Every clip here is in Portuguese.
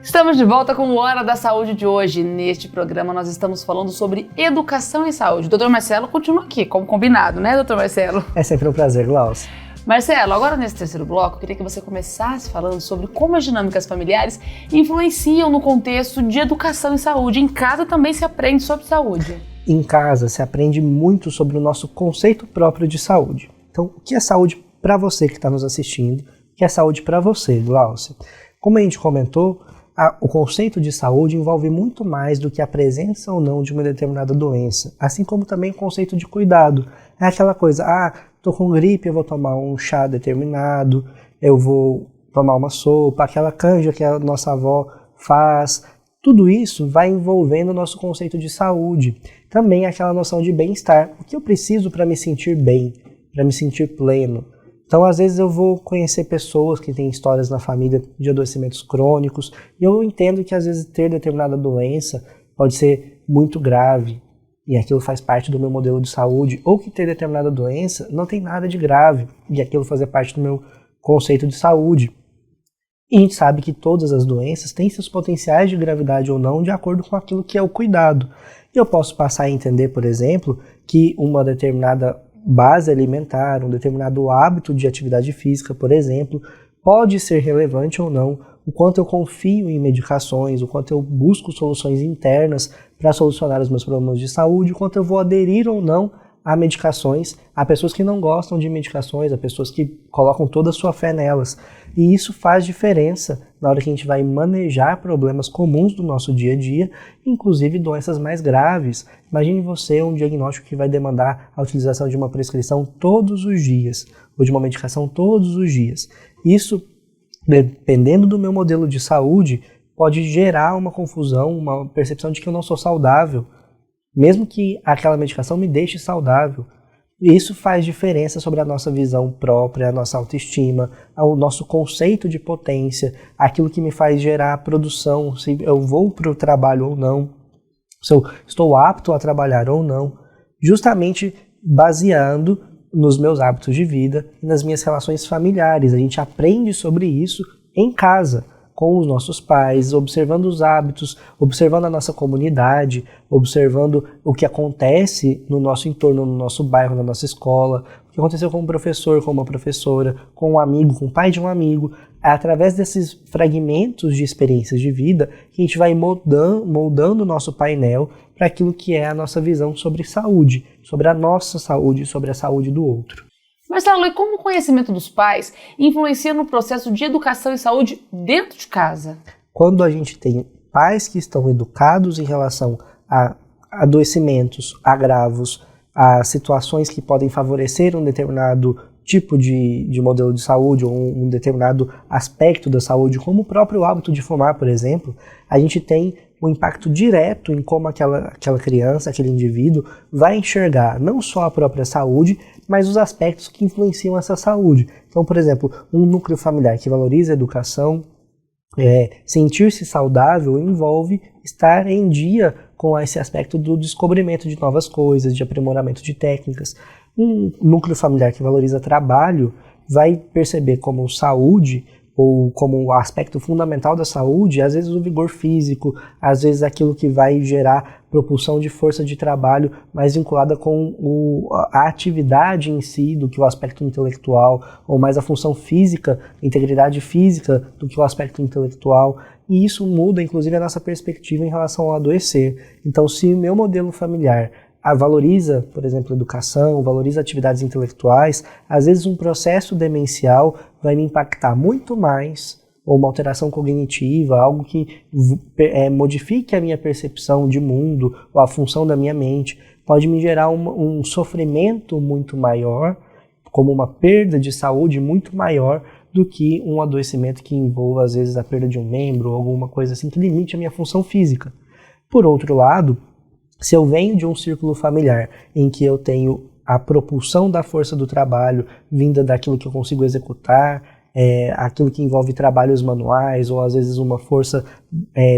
Estamos de volta com o Hora da Saúde de hoje. Neste programa nós estamos falando sobre educação em saúde. O Dr. Marcelo continua aqui, como combinado, né, Dr. Marcelo? É sempre um prazer, Glaucia. Marcelo, agora nesse terceiro bloco, eu queria que você começasse falando sobre como as dinâmicas familiares influenciam no contexto de educação em saúde. Em casa também se aprende sobre saúde. Em casa se aprende muito sobre o nosso conceito próprio de saúde. Então, o que é saúde para você que está nos assistindo? O que é saúde para você, Glaucia? Como a gente comentou, o conceito de saúde envolve muito mais do que a presença ou não de uma determinada doença, assim como também o conceito de cuidado. É aquela coisa, tô com gripe, eu vou tomar um chá determinado, eu vou tomar uma sopa, aquela canja que a nossa avó faz. Tudo isso vai envolvendo o nosso conceito de saúde. Também aquela noção de bem-estar. O que eu preciso para me sentir bem, para me sentir pleno? Então, às vezes eu vou conhecer pessoas que têm histórias na família de adoecimentos crônicos e eu entendo que às vezes ter determinada doença pode ser muito grave e aquilo faz parte do meu modelo de saúde, ou que ter determinada doença não tem nada de grave e aquilo fazer parte do meu conceito de saúde. E a gente sabe que todas as doenças têm seus potenciais de gravidade ou não de acordo com aquilo que é o cuidado. E eu posso passar a entender, por exemplo, que uma determinada base alimentar, um determinado hábito de atividade física, por exemplo, pode ser relevante ou não, o quanto eu confio em medicações, o quanto eu busco soluções internas para solucionar os meus problemas de saúde, o quanto eu vou aderir ou não a medicações, a pessoas que não gostam de medicações, a pessoas que colocam toda a sua fé nelas. E isso faz diferença na hora que a gente vai manejar problemas comuns do nosso dia a dia, inclusive doenças mais graves. Imagine você um diagnóstico que vai demandar a utilização de uma prescrição todos os dias, ou de uma medicação todos os dias. Isso, dependendo do meu modelo de saúde, pode gerar uma confusão, uma percepção de que eu não sou saudável, mesmo que aquela medicação me deixe saudável. Isso faz diferença sobre a nossa visão própria, a nossa autoestima, o nosso conceito de potência, aquilo que me faz gerar produção, se eu vou para o trabalho ou não, se eu estou apto a trabalhar ou não, justamente baseando nos meus hábitos de vida e nas minhas relações familiares. A gente aprende sobre isso em casa, com os nossos pais, observando os hábitos, observando a nossa comunidade, observando o que acontece no nosso entorno, no nosso bairro, na nossa escola, o que aconteceu com um professor, com uma professora, com um amigo, com o pai de um amigo. É através desses fragmentos de experiências de vida que a gente vai moldando o nosso painel para aquilo que é a nossa visão sobre saúde, sobre a nossa saúde, sobre a saúde do outro. Marcelo, e como o conhecimento dos pais influencia no processo de educação e saúde dentro de casa? Quando a gente tem pais que estão educados em relação a adoecimentos, agravos, a situações que podem favorecer um determinado tipo de modelo de saúde ou um determinado aspecto da saúde, como o próprio hábito de fumar, por exemplo, a gente tem um impacto direto em como aquela criança, aquele indivíduo vai enxergar não só a própria saúde, mas os aspectos que influenciam essa saúde. Então, por exemplo, um núcleo familiar que valoriza a educação, sentir-se saudável envolve estar em dia com esse aspecto do descobrimento de novas coisas, de aprimoramento de técnicas. Um núcleo familiar que valoriza trabalho vai perceber como saúde ou como o aspecto fundamental da saúde, às vezes o vigor físico, às vezes aquilo que vai gerar propulsão de força de trabalho mais vinculada com a atividade em si do que o aspecto intelectual, ou mais a função física, integridade física do que o aspecto intelectual. E isso muda, inclusive, a nossa perspectiva em relação ao adoecer. Então, se o meu modelo familiar valoriza, por exemplo, educação, valoriza atividades intelectuais, às vezes um processo demencial vai me impactar muito mais, ou uma alteração cognitiva, algo que modifique a minha percepção de mundo, ou a função da minha mente, pode me gerar um sofrimento muito maior, como uma perda de saúde muito maior do que um adoecimento que envolva, às vezes, a perda de um membro, ou alguma coisa assim que limite a minha função física. Por outro lado, se eu venho de um círculo familiar em que eu tenho a propulsão da força do trabalho vinda daquilo que eu consigo executar, aquilo que envolve trabalhos manuais ou às vezes uma força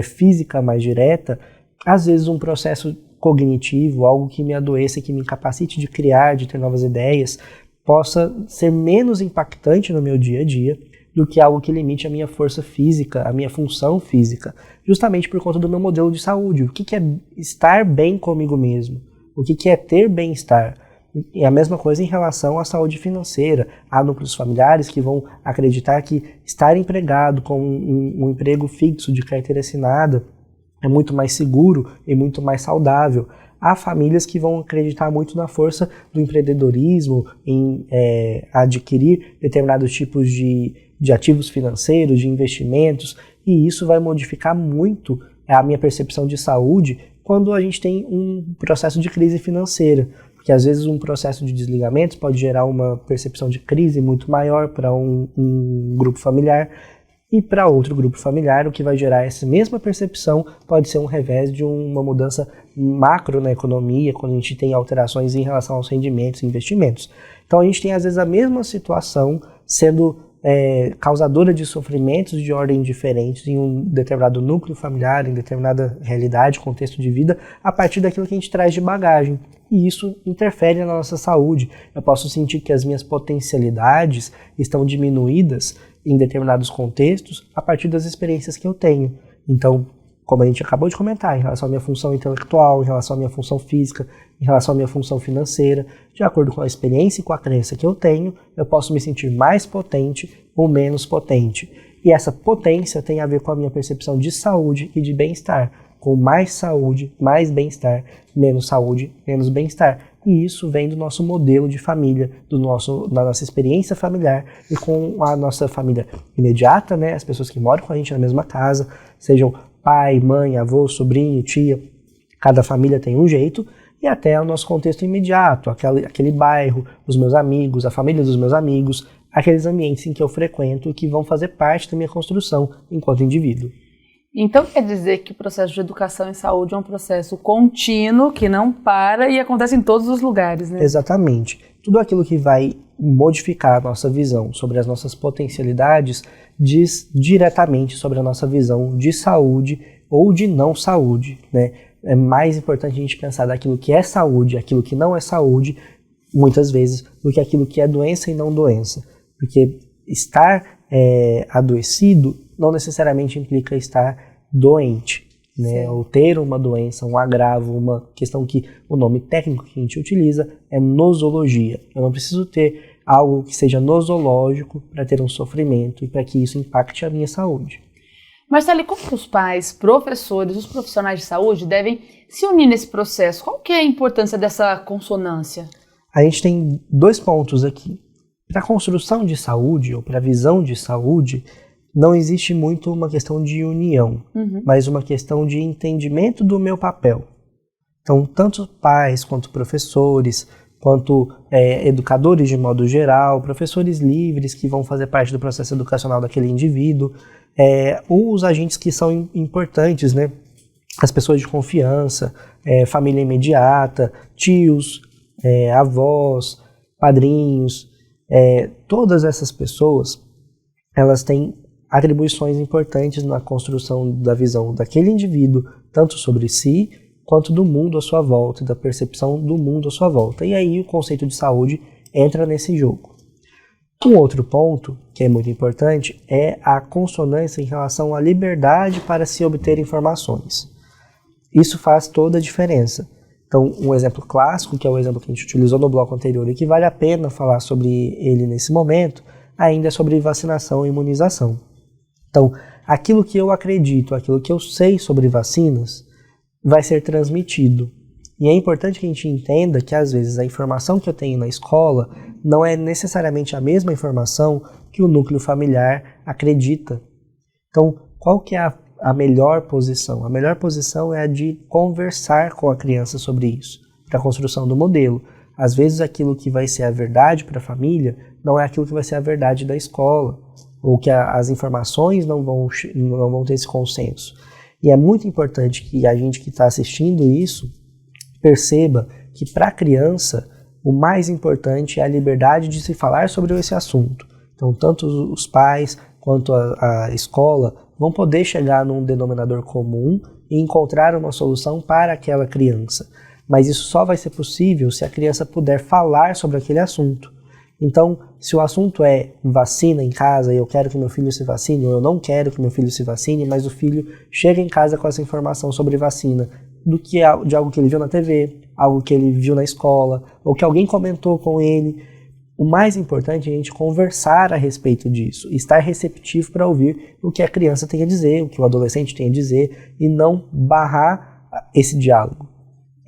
física mais direta, às vezes um processo cognitivo, algo que me adoeça, que me incapacite de criar, de ter novas ideias, possa ser menos impactante no meu dia a dia, do que algo que limite a minha força física, a minha função física, justamente por conta do meu modelo de saúde. O que é estar bem comigo mesmo? O que é ter bem-estar? E a mesma coisa em relação à saúde financeira. Há núcleos familiares que vão acreditar que estar empregado com um emprego fixo de carteira assinada é muito mais seguro e muito mais saudável. Há famílias que vão acreditar muito na força do empreendedorismo, em adquirir determinados tipos de ativos financeiros, de investimentos, e isso vai modificar muito a minha percepção de saúde quando a gente tem um processo de crise financeira. Porque às vezes um processo de desligamento pode gerar uma percepção de crise muito maior para um grupo familiar, e para outro grupo familiar o que vai gerar essa mesma percepção pode ser um revés de uma mudança macro na economia, quando a gente tem alterações em relação aos rendimentos e investimentos. Então a gente tem às vezes a mesma situação sendo causadora de sofrimentos de ordem diferentes em um determinado núcleo familiar, em determinada realidade, contexto de vida, a partir daquilo que a gente traz de bagagem. E isso interfere na nossa saúde. Eu posso sentir que as minhas potencialidades estão diminuídas em determinados contextos a partir das experiências que eu tenho. Então, como a gente acabou de comentar, em relação à minha função intelectual, em relação à minha função física, em relação à minha função financeira, de acordo com a experiência e com a crença que eu tenho, eu posso me sentir mais potente ou menos potente. E essa potência tem a ver com a minha percepção de saúde e de bem-estar. Com mais saúde, mais bem-estar, menos saúde, menos bem-estar. E isso vem do nosso modelo de família, da nossa experiência familiar e com a nossa família imediata, né? As pessoas que moram com a gente na mesma casa, sejam pai, mãe, avô, sobrinho, tia, cada família tem um jeito, e até o nosso contexto imediato, aquele bairro, os meus amigos, a família dos meus amigos, aqueles ambientes em que eu frequento e que vão fazer parte da minha construção enquanto indivíduo. Então quer dizer que o processo de educação em saúde é um processo contínuo, que não para e acontece em todos os lugares, né? Exatamente. Tudo aquilo que vai modificar a nossa visão sobre as nossas potencialidades diz diretamente sobre a nossa visão de saúde ou de não saúde, né? É mais importante a gente pensar daquilo que é saúde, aquilo que não é saúde, muitas vezes, do que aquilo que é doença e não doença. Porque estar adoecido não necessariamente implica estar doente, né? Ou ter uma doença, um agravo, uma questão que o nome técnico que a gente utiliza é nosologia. Eu não preciso ter algo que seja nosológico para ter um sofrimento e para que isso impacte a minha saúde. Marcelo, como que os pais, professores, os profissionais de saúde devem se unir nesse processo? Qual que é a importância dessa consonância? A gente tem 2 pontos aqui. Para a construção de saúde ou para a visão de saúde, não existe muito uma questão de união, mas uma questão de entendimento do meu papel. Então, tanto pais quanto professores, quanto educadores de modo geral, professores livres que vão fazer parte do processo educacional daquele indivíduo, os agentes que são importantes, né? As pessoas de confiança, família imediata, tios, avós, padrinhos, todas essas pessoas, elas têm atribuições importantes na construção da visão daquele indivíduo, tanto sobre si, quanto do mundo à sua volta, da percepção do mundo à sua volta. E aí o conceito de saúde entra nesse jogo. Um outro ponto, que é muito importante, é a consonância em relação à liberdade para se obter informações. Isso faz toda a diferença. Então, um exemplo clássico, que é o exemplo que a gente utilizou no bloco anterior e que vale a pena falar sobre ele nesse momento, ainda é sobre vacinação e imunização. Então, aquilo que eu acredito, aquilo que eu sei sobre vacinas, vai ser transmitido. E é importante que a gente entenda que, às vezes, a informação que eu tenho na escola não é necessariamente a mesma informação que o núcleo familiar acredita. Então, qual que é a melhor posição? A melhor posição é a de conversar com a criança sobre isso, para a construção do modelo. Às vezes, aquilo que vai ser a verdade para a família não é aquilo que vai ser a verdade da escola, ou que as informações não vão ter esse consenso. E é muito importante que a gente que está assistindo isso perceba que para a criança o mais importante é a liberdade de se falar sobre esse assunto. Então, tanto os pais quanto a escola vão poder chegar num denominador comum e encontrar uma solução para aquela criança. Mas isso só vai ser possível se a criança puder falar sobre aquele assunto. Então, se o assunto é vacina em casa e eu quero que meu filho se vacine, ou eu não quero que meu filho se vacine, mas o filho chega em casa com essa informação sobre vacina, de algo que ele viu na TV, algo que ele viu na escola, ou que alguém comentou com ele, o mais importante é a gente conversar a respeito disso, estar receptivo para ouvir o que a criança tem a dizer, o que o adolescente tem a dizer, e não barrar esse diálogo.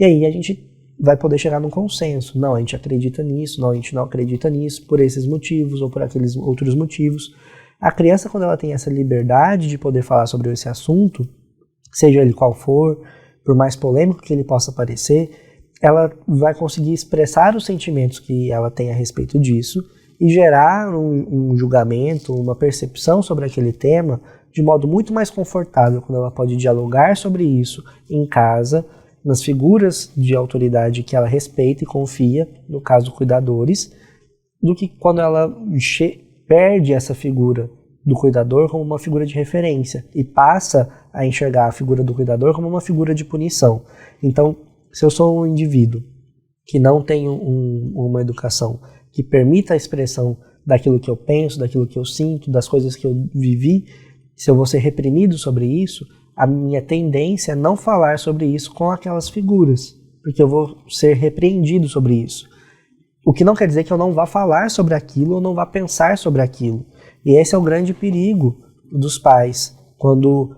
E aí a gente vai poder chegar num consenso. Não, a gente acredita nisso, não, a gente não acredita nisso, por esses motivos ou por aqueles outros motivos. A criança, quando ela tem essa liberdade de poder falar sobre esse assunto, seja ele qual for, por mais polêmico que ele possa parecer, ela vai conseguir expressar os sentimentos que ela tem a respeito disso e gerar um julgamento, uma percepção sobre aquele tema de modo muito mais confortável, quando ela pode dialogar sobre isso em casa, nas figuras de autoridade que ela respeita e confia, no caso cuidadores, do que quando ela perde essa figura do cuidador como uma figura de referência e passa a enxergar a figura do cuidador como uma figura de punição. Então, se eu sou um indivíduo que não tem uma educação que permita a expressão daquilo que eu penso, daquilo que eu sinto, das coisas que eu vivi, se eu vou ser reprimido sobre isso, a minha tendência é não falar sobre isso com aquelas figuras, porque eu vou ser repreendido sobre isso. O que não quer dizer que eu não vá falar sobre aquilo ou não vá pensar sobre aquilo. E esse é o grande perigo dos pais, quando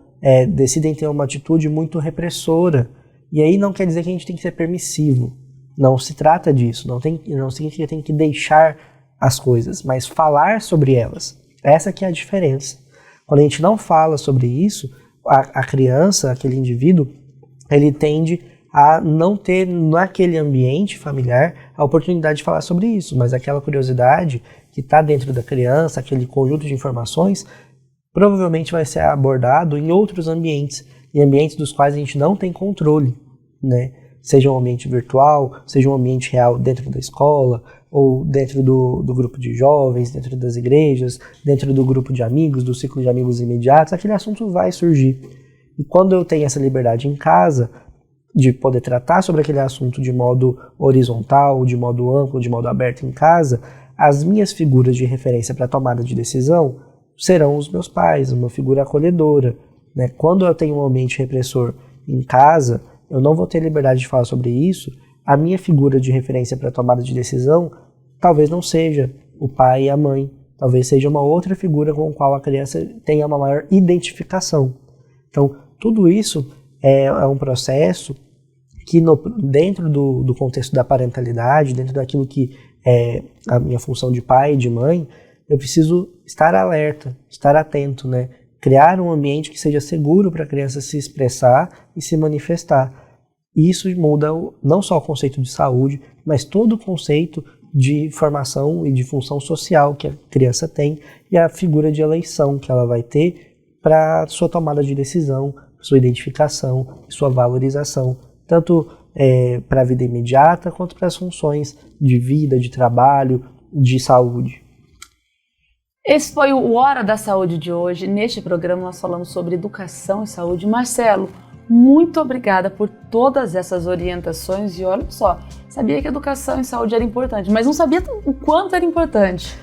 decidem ter uma atitude muito repressora. E aí não quer dizer que a gente tem que ser permissivo. Não se trata disso. Não significa que tem que deixar as coisas, mas falar sobre elas. Essa que é a diferença. Quando a gente não fala sobre isso, a criança, aquele indivíduo, ele tende a não ter naquele ambiente familiar a oportunidade de falar sobre isso, mas aquela curiosidade que está dentro da criança, aquele conjunto de informações, provavelmente vai ser abordado em outros ambientes, em ambientes dos quais a gente não tem controle, né? Seja um ambiente virtual, seja um ambiente real dentro da escola, ou dentro do grupo de jovens, dentro das igrejas, dentro do grupo de amigos, do ciclo de amigos imediatos, aquele assunto vai surgir. E quando eu tenho essa liberdade em casa, de poder tratar sobre aquele assunto de modo horizontal, de modo amplo, de modo aberto em casa, as minhas figuras de referência para tomada de decisão serão os meus pais, uma figura acolhedora, né? Quando eu tenho um ambiente repressor em casa, eu não vou ter liberdade de falar sobre isso, a minha figura de referência para tomada de decisão talvez não seja o pai e a mãe, talvez seja uma outra figura com a qual a criança tenha uma maior identificação. Então, tudo isso é um processo que dentro do contexto da parentalidade, dentro daquilo que é a minha função de pai e de mãe, eu preciso estar alerta, estar atento, né? Criar um ambiente que seja seguro para a criança se expressar e se manifestar. E isso muda não só o conceito de saúde, mas todo o conceito de formação e de função social que a criança tem e a figura de eleição que ela vai ter para sua tomada de decisão, sua identificação, sua valorização, tanto para a vida imediata quanto para as funções de vida, de trabalho, de saúde. Esse foi o Hora da Saúde de hoje. Neste programa nós falamos sobre educação e saúde. Marcelo, muito obrigada por todas essas orientações e olha só, sabia que educação e saúde era importante, mas não sabia o quanto era importante.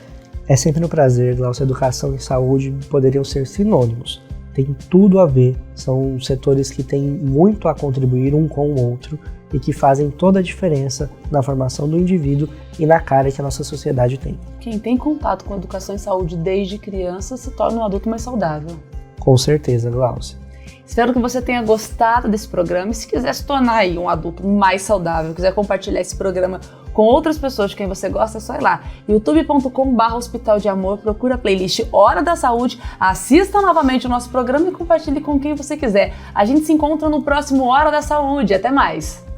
É sempre um prazer, Glaucia. Educação e saúde poderiam ser sinônimos. Tem tudo a ver, são setores que têm muito a contribuir um com o outro e que fazem toda a diferença na formação do indivíduo e na cara que a nossa sociedade tem. Quem tem contato com educação e saúde desde criança se torna um adulto mais saudável. Com certeza, Glaucia. Espero que você tenha gostado desse programa e se quiser se tornar aí um adulto mais saudável, quiser compartilhar esse programa com outras pessoas de quem você gosta, é só ir lá, youtube.com/Hospital de Amor, procura a playlist Hora da Saúde, assista novamente o nosso programa e compartilhe com quem você quiser. A gente se encontra no próximo Hora da Saúde. Até mais!